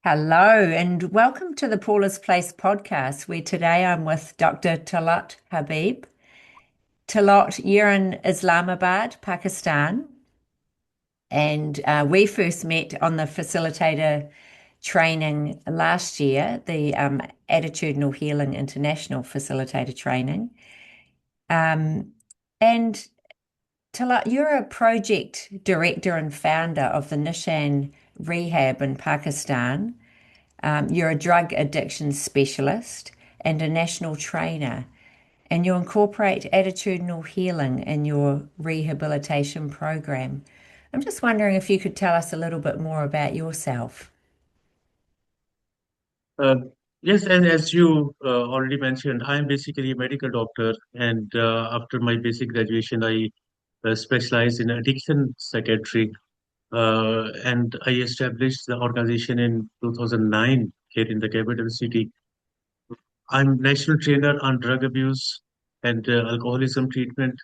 Hello, and welcome to the Paula's Place podcast, where today I'm with Dr. Talat Habib. Talat, you're in Islamabad, Pakistan, and we first met on the facilitator training last year, the Attitudinal Healing International Facilitator Training. Um, and Talat, you're a project director and founder of the Nishan Rehab in Pakistan. You're a drug addiction specialist and a national trainer, and you incorporate attitudinal healing in your rehabilitation program. I'm just wondering if you could tell us a little bit more about yourself. Uh, yes, as you already mentioned, I'm basically a medical doctor, and after my basic graduation, I specialized in addiction psychiatry, and I established the organization in 2009 here in the capital city. I'm national trainer on drug abuse and alcoholism treatment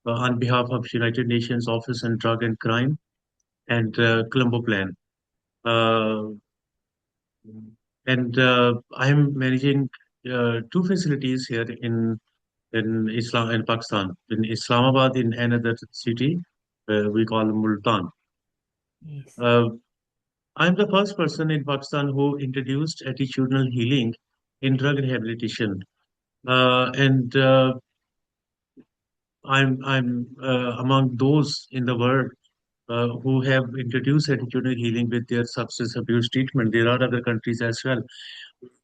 on behalf of United Nations Office on Drug and Crime and Colombo Plan. Uh, and I'm managing two facilities here in Pakistan, in Islamabad, in another city we call Multan. Yes. Uh, I'm the first person in Pakistan who introduced attitudinal healing in drug rehabilitation, and I'm among those in the world who have introduced attitudinal healing with their substance abuse treatment. There are other countries as well.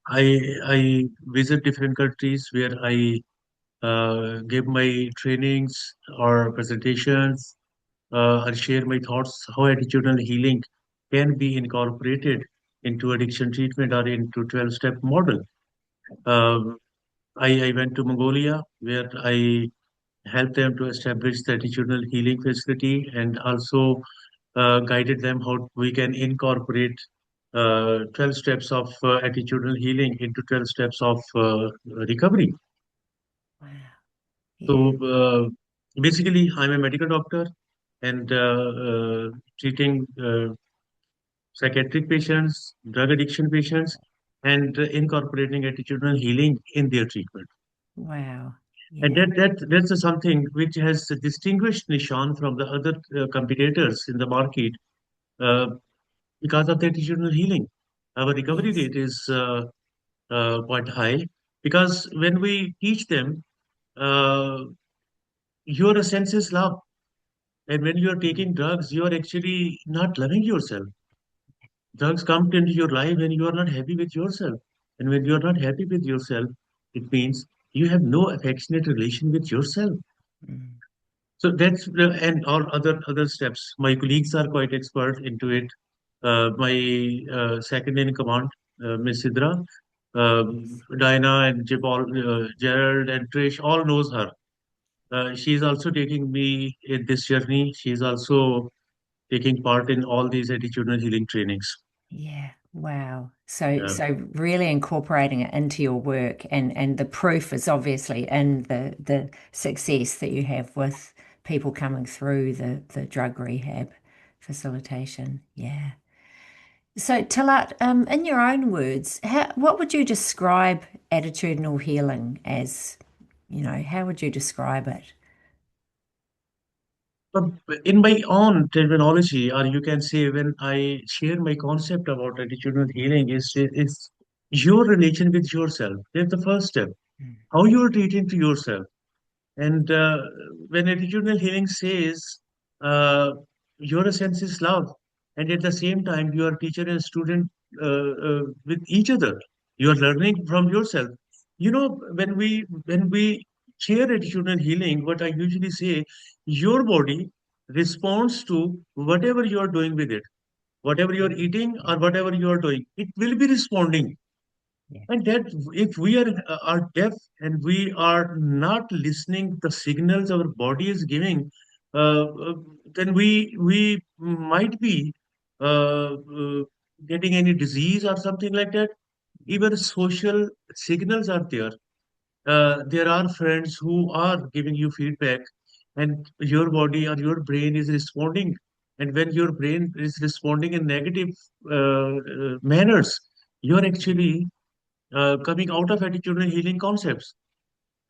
I visit different countries where I give my trainings or presentations or share my thoughts how attitudinal healing can be incorporated into addiction treatment or into 12-step model. Um, I went to Mongolia where I helped them to establish the attitudinal healing facility and also guided them how we can incorporate 12 steps of attitudinal healing into 12 steps of recovery. Wow. So Yeah. basically, I'm a medical doctor and treating psychiatric patients, drug addiction patients, and incorporating attitudinal healing in their treatment. Wow. And Yeah. that's something which has distinguished Nishan from the other competitors in the market uh, because of the attitudinal healing. Our recovery Yes. rate is quite high because when we teach them, uh, your sense is love. And when you are taking drugs, you are actually not loving yourself. Drugs come into your life when you are not happy with yourself. And when you are not happy with yourself, it means you have no affectionate relation with yourself. Mm. So and all other steps. My colleagues are quite expert into it. My second in command, Miss Sidra, Yes. Diana and Jabal, Gerald and Trish, all knows her. She's also taking me in this journey. She's also taking part in all these attitudinal healing trainings. Yeah. Wow. So Yeah. so really incorporating it into your work, and the proof is obviously in the success that you have with people coming through the drug rehab facilitation. Yeah. So Talat, in your own words, what would you describe attitudinal healing as? How would you describe it? But in my own terminology, or you can say when I share my concept about attitudinal healing, is your relation with yourself. That's the first step. Mm. How you are treating to yourself. And when attitudinal healing says uh, your sense is love, and at the same time you are teacher and student with each other, you are learning from yourself. You know, when we share attitudinal healing, what I usually say, your body responds to whatever you are doing with it, whatever you are eating or whatever you are doing, it will be responding. Yeah. And that if we are deaf and we are not listening the signals our body is giving, then we might be getting any disease or something like that. Even social signals are there. There are friends who are giving you feedback, and your body or your brain is responding and when your brain is responding in negative manners, you're actually coming out of attitudinal healing concepts.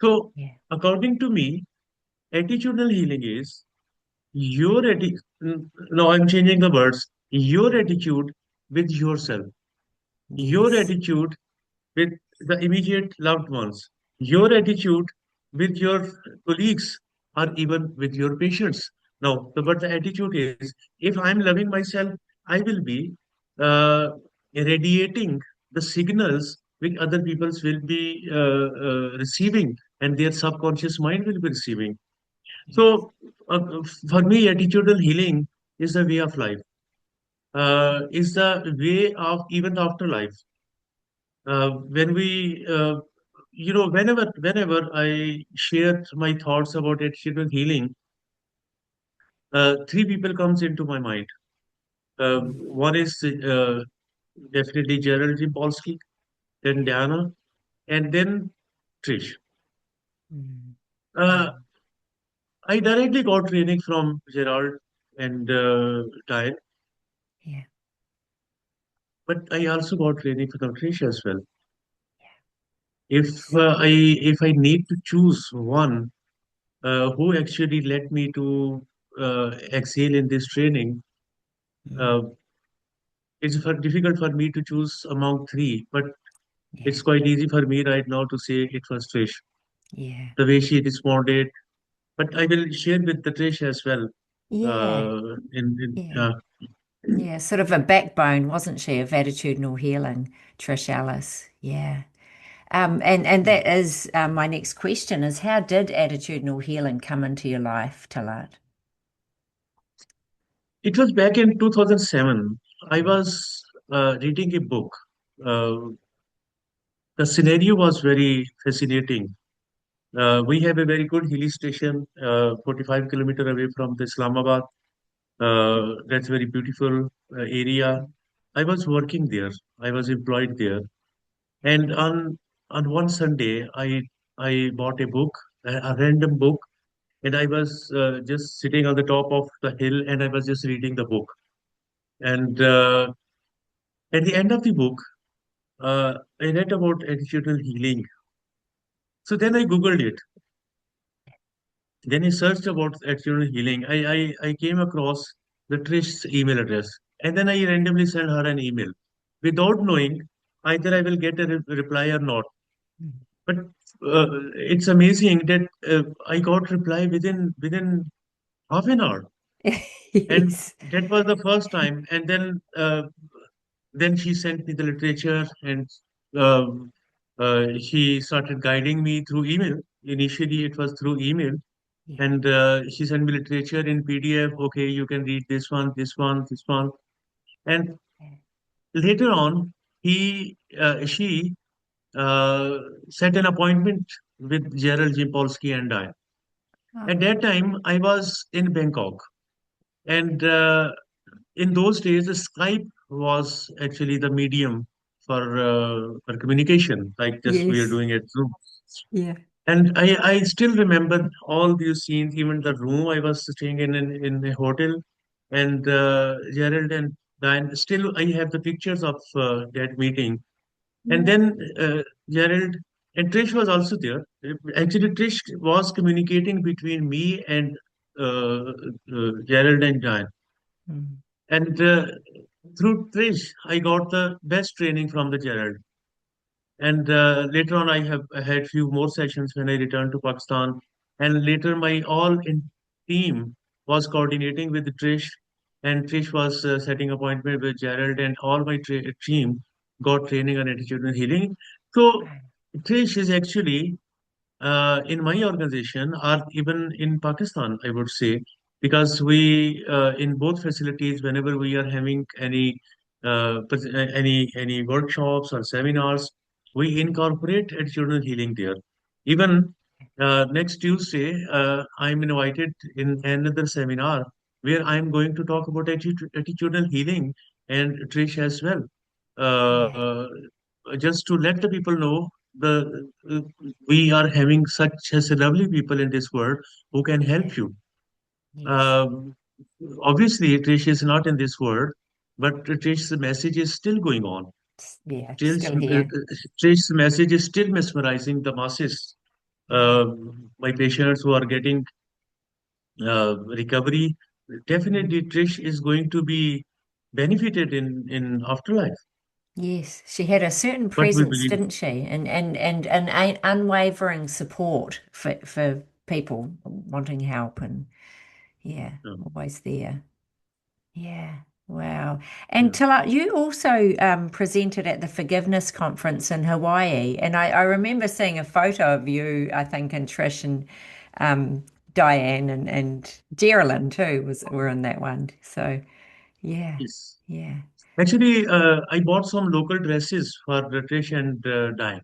So, Yeah. according to me, attitudinal healing is your attitude. No, I'm changing the words. Your attitude with yourself, your Yes. attitude with the immediate loved ones, your attitude with your colleagues, or even with your patients. Now, but the attitude is, if I'm loving myself, I will be uh, radiating the signals which other peoples will be receiving, and their subconscious mind will be receiving. Yes. So, for me, attitudinal healing is the way of life, is the way of even the afterlife. When we whenever I share my thoughts about attitudinal healing, three people comes into my mind. Mm, One is definitely Gerald Polsky, then yeah. Diana, and then Trish. Mm, uh, mm, I directly got training from Gerald and Diane, yeah. but I also got training from Trish as well. if Yes. if I need to choose one who actually led me to excel in this training. Mm, Uh, difficult for me to choose among three, but it's yeah. quite easy for me right now to say it was Trish. Yeah. The way she responded, but I will share with the Trish as well. Yeah. In Yeah. Yeah. Sort of a backbone, wasn't she, of attitudinal healing, Trish Ellis? Yeah. And that is my next question is how did attitudinal healing come into your life, Talat? It was back in 2007. I was reading a book. Uh, the scenario was very fascinating. We have a very good hill station, 45 kilometer away from the Islamabad. That's very beautiful area. I was working there. I was employed there, and on one Sunday, I bought a book, a random book, and I was just sitting on the top of the hill, and I was just reading the book. And at the end of the book, I read about attitudinal healing. So then I googled it. Then I searched about attitudinal healing. I came across the Trish's email address, and then I randomly sent her an email without knowing either I will get a reply or not. Mm. But it's amazing that I got reply within half an hour, and Yes. that was the first time. And then she sent me the literature, and um, she started guiding me through email. Initially, it was through email, Yeah. and she sent me literature in PDF. Okay, you can read this one, this one, this one, and Yeah. later on, she uh, set an appointment with Gerald Jimpolsky and I. At Oh, that time, I was in Bangkok, and in those days, the Skype was actually the medium for communication, like just we are yes. doing it Zoom. Yeah. And I still remember all these scenes, even the room I was staying in a hotel, and Gerald and Diane. Still, I have the pictures of that meeting. And Yeah. then Gerald and Trish was also there. Actually, Trish was communicating between me and Gerald and Diane. Mm. And through Trish, I got the best training from the Gerald. And later on, I had few more sessions when I returned to Pakistan. And later, my all in team was coordinating with Trish, and Trish was setting appointment with Gerald, and all my team got training on attitudinal healing. So Right. Trish is actually in my organization or even in Pakistan, I would say, because we in both facilities, whenever we are having any workshops or seminars, we incorporate attitudinal healing there. Even next Tuesday, I'm invited in another seminar where I'm going to talk about attitudinal healing and Trish as well. Yeah. Uh, just to let the people know the we are having such as lovely people in this world who can Yeah. help you. Yes. Um, obviously Trish is not in this world, but Trish's message is still going on. Yeah, Trish's, still here. Trish's message is still mesmerizing the masses. Yeah. Uh, my patients who are getting recovery, Mm. definitely Trish is going to be benefited in afterlife. Yes, she had a certain What we presence, believe. didn't she? And an unwavering support for people wanting help and yeah, Yeah, always there. Yeah. Wow. And yeah. Talat, you also presented at the Forgiveness Conference in Hawaii. And I remember seeing a photo of you, I think, and Trish and um, Diane and Geraldine too were in that one. So yeah, Yes. yeah. Actually, I bought some local dresses for Trish and Diane.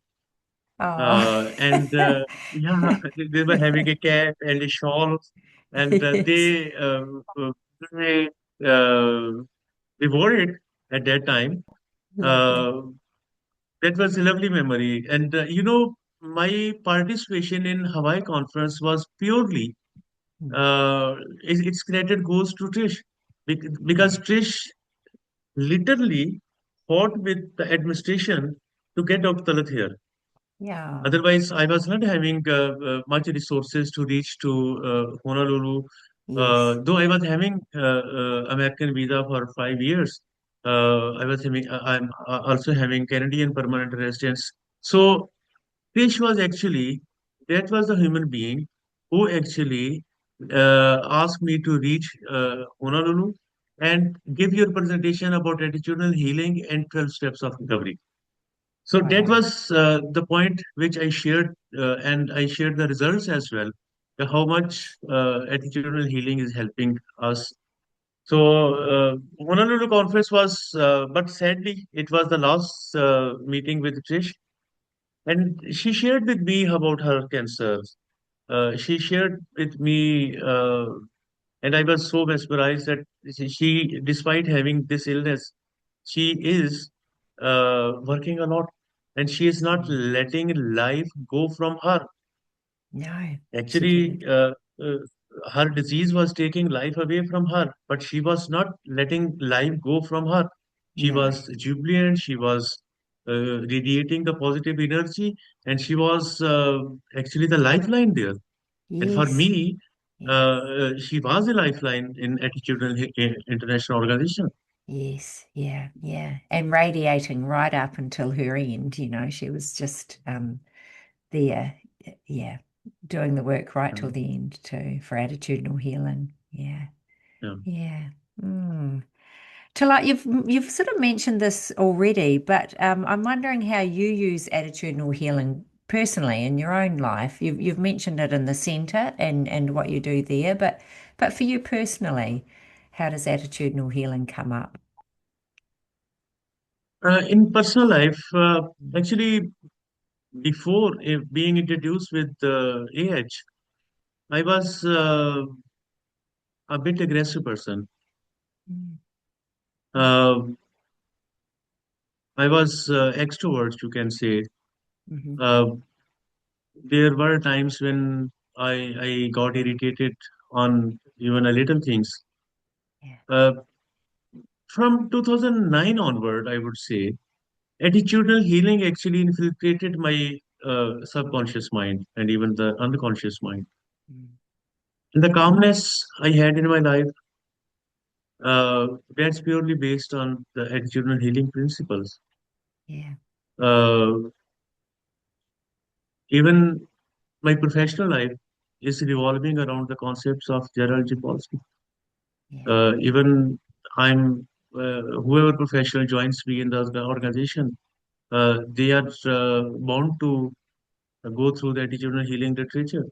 Oh, And yeah, they were having a cap and a shawl, and yes. uh, they, uh, they wore it at that time. Lovely. Uh, that was a lovely memory. And my participation in Hawaii conference was purely Mm. uh, its credit goes to Trish because Yeah. Trish literally fought with the administration to get Dr. Talat here. Yeah. Otherwise, I was not having much resources to reach to Honolulu. Yes. Though I was having American visa for 5 years, I'm also having Canadian permanent residence. So Fish was actually that was the human being who actually asked me to reach Honolulu and give your presentation about attitudinal healing and 12 steps of recovery. So that Wow. was the point which I shared, and I shared the results as well. How much attitudinal healing is helping us. So Honolulu conference was, but sadly, it was the last meeting with Trish, and she shared with me about her cancer. She shared with me, and I was so mesmerized that despite having this illness, she is working a lot, and she is not Mm. letting life go from her. No, she Actually, didn't. uh, her disease was taking life away from her, but she was not letting life go from her. She No. was jubilant, she was radiating the positive energy, and she was actually the lifeline there. And for Yes. me, Yeah. she was a lifeline in Attitudinal International Organization. Yes. Yeah. Yeah. And radiating right up until her end, she was just there. Yeah. Doing the work right till Um, the end too for attitudinal healing. Yeah. yeah. Yeah. Mm. Talat, you've sort of mentioned this already, but I'm wondering how you use attitudinal healing personally in your own life. You've mentioned it in the centre and what you do there, but for you personally, how does attitudinal healing come up? In personal life, actually, before being introduced with AH, I was a bit aggressive person. Mm. Uh, I was extrovert, you can say. Mm-hmm. Uh, there were times when I got irritated on even a little things. Yeah. Uh, from 2009 onward, I would say, attitudinal healing actually infiltrated my subconscious mind and even the unconscious mind. Mm. And the calmness I had in my life, that's purely based on the attitudinal healing principles. Yeah. Uh, even my professional life is revolving around the concepts of Gerald Zapolsky. Yeah. Even I'm whoever professional joins me in the organization, they are bound to go through the attitudinal healing literature.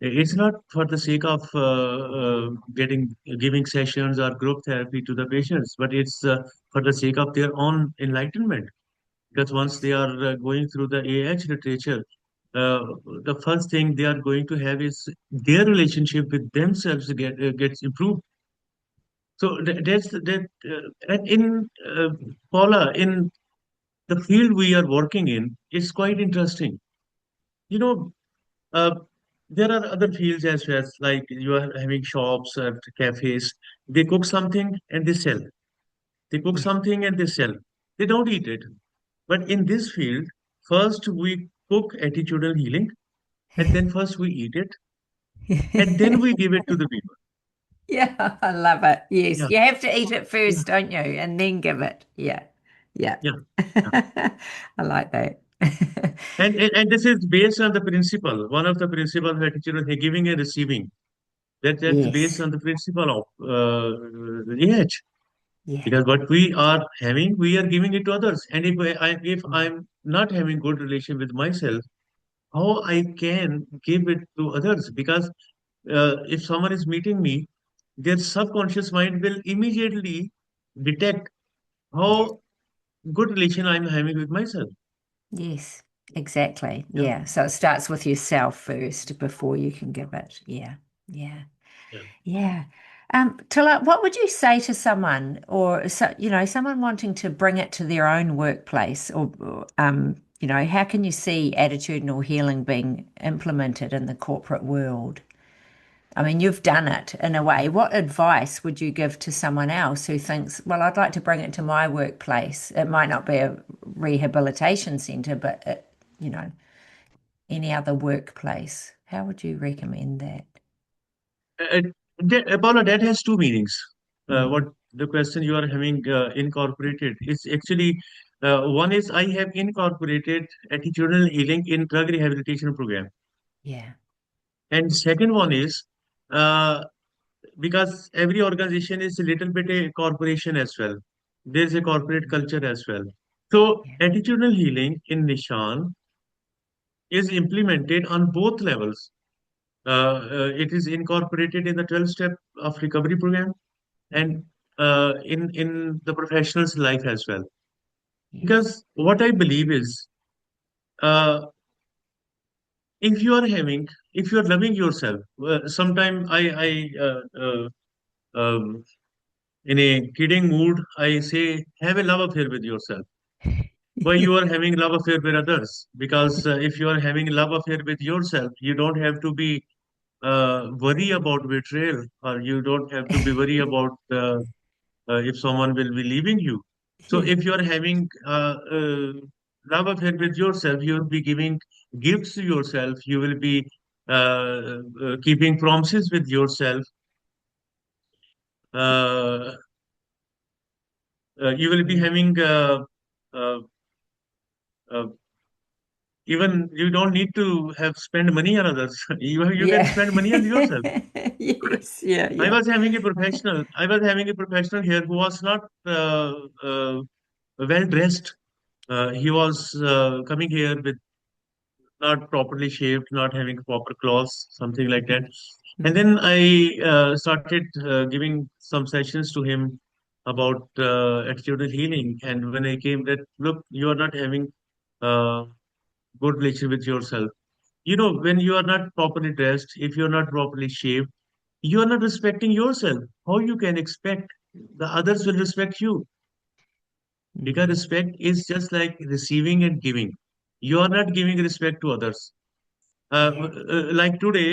It's not for the sake of getting giving sessions or group therapy to the patients, but it's for the sake of their own enlightenment. Because once Yes. they are going through the AH literature, uh, the first thing they are going to have is their relationship with themselves gets improved. So that's that. And in Paula, in the field we are working in, it's quite interesting. You know, uh, there are other fields as well, like you are having shops and cafes. They cook something and they sell. They cook Yeah. something and they sell. They don't eat it. But in this field, first we cook attitudinal healing, and then first we eat it, and then we give it to the people. Yeah, I love it. Yes, Yeah, you have to eat it yeah, first, don't you? And then give it. Yeah, yeah. yeah, yeah. I like that. And this is based on the principle. One of the principles of attitudinal giving and receiving. That's based Yes, on the principle of EH. yeah, Because what we are having, we are giving it to others. And if I'm not having good relation with myself, how I can give it to others? Because if someone is meeting me, their subconscious mind will immediately detect yeah. how good relation I'm having with myself. Yes, exactly. Yeah, Yeah. So it starts with yourself first before you can give it. Yeah, yeah, yeah. yeah. Talat, what would you say to someone, or so, someone wanting to bring it to their own workplace, or how can you see attitudinal healing being implemented in the corporate world? I mean, you've done it in a way. What advice would you give to someone else who thinks, well, I'd like to bring it to my workplace? It might not be a rehabilitation center, but any other workplace. How would you recommend that? Uh, Paula, that has two meanings. What Mm, the question you are having incorporated is actually one is I have incorporated attitudinal healing in drug rehabilitation program, yeah. and second one is uh, because every organization is a little bit a corporation as well. There's a corporate culture as well. So Yeah. attitudinal healing in Nishan is implemented on both levels. It is incorporated in the 12 step of recovery program and in the professional's life as well. Yes. Because what I believe is, uh, if you are having, if you are loving yourself, sometime um, in a kidding mood, I say, have a love affair with yourself. Why you are having love affair with others? Because if you are having love affair with yourself, you don't have to be worry about betrayal, or you don't have to be worry about if someone will be leaving you. So Yeah. if you are having love affair with yourself, you will be giving gifts to yourself. You will be keeping promises with yourself. Uh, you will be Yeah. having uh, uh, even you don't need to have spend money on others. You can Yeah. spend money on yourself. Yes. Yeah. I Yeah. was having a professional. I was having a professional here who was not uh, well dressed. He was coming here with not properly shaved, not having proper clothes, something like that. Mhm. And Mhm. then I started giving some sessions to him about attitudinal healing. And when I came, that look, you are not having uh, good relationship with yourself. You know, when you are not properly dressed, if you are not properly shaved, you are not respecting yourself. How you can expect the others will respect you? Because Mm. respect is just like receiving and giving. You are not giving respect to others. Yeah. Like today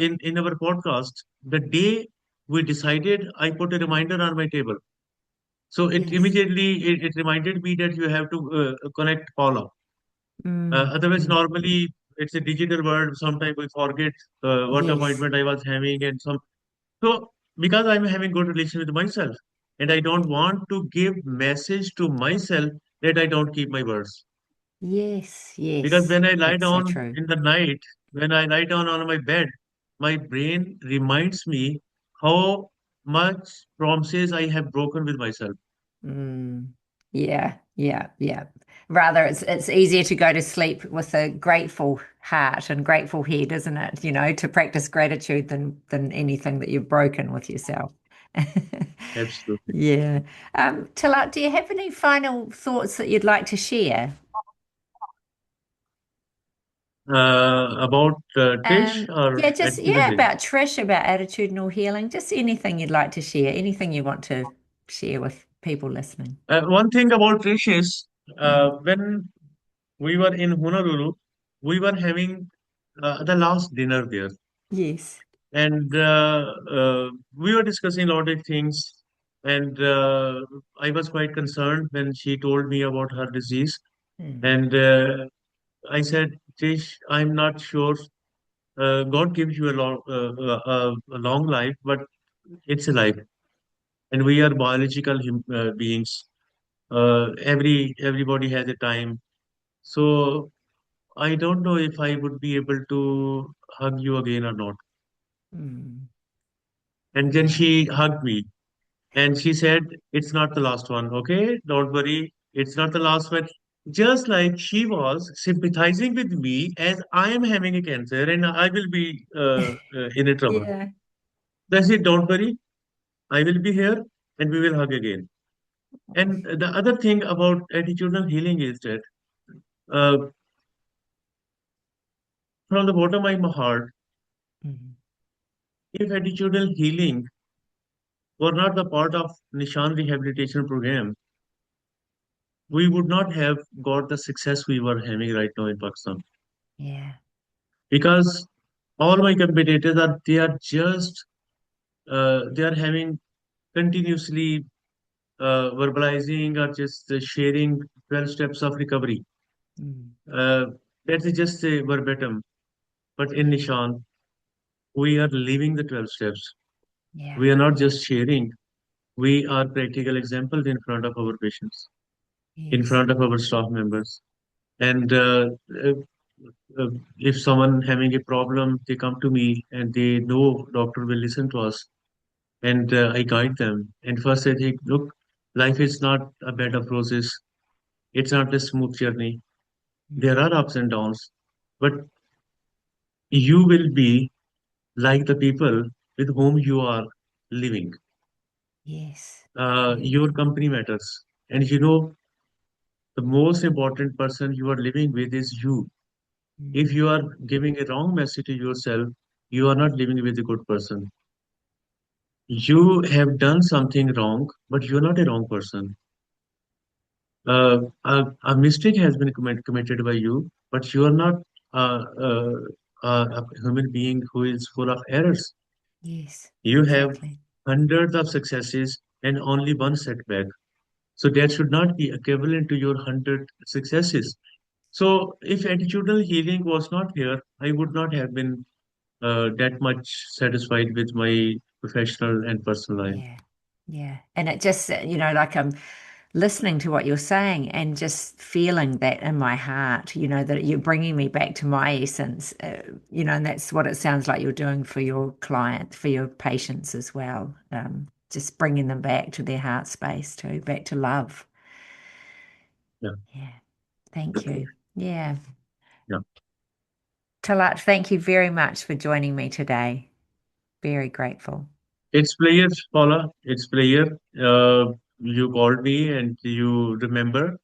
in our podcast, the day we decided, I put a reminder on my table. So it Yes. immediately it reminded me that you have to connect Paula. Mm. Otherwise, Mm. normally it's a digital world. Sometimes we forget what Yes. appointment I was having, and some. So because I'm having good relation with myself, and I don't want to give message to myself that I don't keep my words. Yes. Because Yes. when I lie That's so down true. in the night, when I lie down on my bed, my brain reminds me how much promises I have broken with myself. Mm. Yeah. Yeah. Yeah. Rather, it's easier to go to sleep with a grateful heart and grateful head, isn't it? To practice gratitude than anything that you've broken with yourself. Absolutely. Yeah. Talat, do you have any final thoughts that you'd like to share? About Trish or Yeah, just attitudinal yeah, healing. about Trish, about attitudinal healing, just anything you'd like to share, anything you want to share with people listening. One thing about Trish is Mm. when we were in Honolulu, we were having the last dinner there, Yes. and we were discussing a lot of things, and I was quite concerned when she told me about her disease, Mm. and I said, Tish, I'm not sure. God gives you a long life, but it's a life, and we are biological beings. Everybody has a time, so I don't know if I would be able to hug you again or not. Mm. And then Yeah. she hugged me and she said, "It's not the last one, okay? Don't worry, it's not the last one." Just like she was sympathizing with me as I am having a cancer and I will be in a trouble. Yeah. That's it, don't worry, I will be here and we will hug again. And the other thing about attitudinal healing is that uh, from the bottom of my heart, Mm. if attitudinal healing were not the part of Nishan rehabilitation program, we would not have got the success we were having right now in Pakistan. Yeah. Because all my competitors are they are just they are having continuously verbalizing or just sharing 12 steps of recovery. Mm. Uh, that is just a verbatim. But in Yeah. Nishan, we are living the 12 steps. Yeah. We are not Yeah. just sharing. We are practical examples in front of our patients, in Yes. front of our staff members. And uh, uh, if someone having a problem, they come to me and they know doctor will listen to us, and I guide them. And first I think, look, life is not a bed of roses. It's not a smooth journey. There Mm. are ups and downs, but you will be like the people with whom you are living. Yes. Yes. Your company matters, and you know the most important person you are living with is you. If Mm. you are giving a wrong message to yourself, you are not living with a good person. You have done something wrong, but you're not a wrong person. A mistake has been committed by you, but you are not uh, a human being who is full of errors. Yes. You have Exactly. hundreds of successes and only one setback. So that should not be equivalent to your 100 successes. So if attitudinal healing was not here, I would not have been that much satisfied with my professional and personal life. Yeah. Yeah. And it just, like I'm listening to what you're saying and just feeling that in my heart, that you're bringing me back to my essence, and that's what it sounds like you're doing for your clients, for your patients as well. Just bringing them back to their heart space too, back to love. Yeah, Yeah. Thank you. Yeah. yeah. Talat, thank you very much for joining me today. Very grateful. It's player, Paula. It's player. You called me and you remember.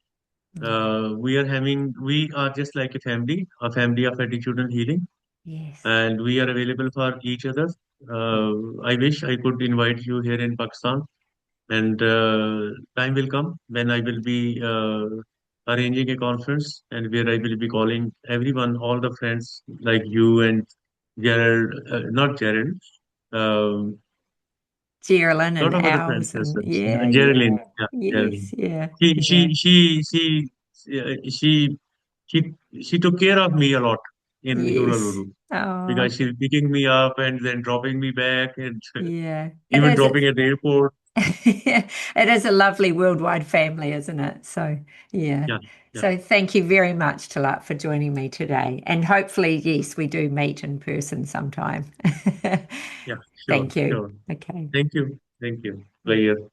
Mm. We are just like a family of attitudinal healing, Yes. and we are available for each other. I wish I could invite you here in Pakistan, and time will come when I will be arranging a conference and where I will be calling everyone, all the friends like you and Gerald, not Gerald, um, Geraldine lot and of other friends Alves as and such. yeah, Geraldine, yeah. yeah, Geraldine. Yes, yeah, She, yeah. she, she, she, she, she, she took care of me a lot in Yes. Honolulu Oh, because she's picking me up and then dropping me back and yeah. It even is. dropping at the airport. It is a lovely worldwide family, isn't it? So, yeah. Yeah, yeah, So, thank you very much, Talat, for joining me today. And hopefully, yes, we do meet in person sometime. yeah, sure, Thank you. sure. Okay. Thank you. Thank you. Yeah. Bye.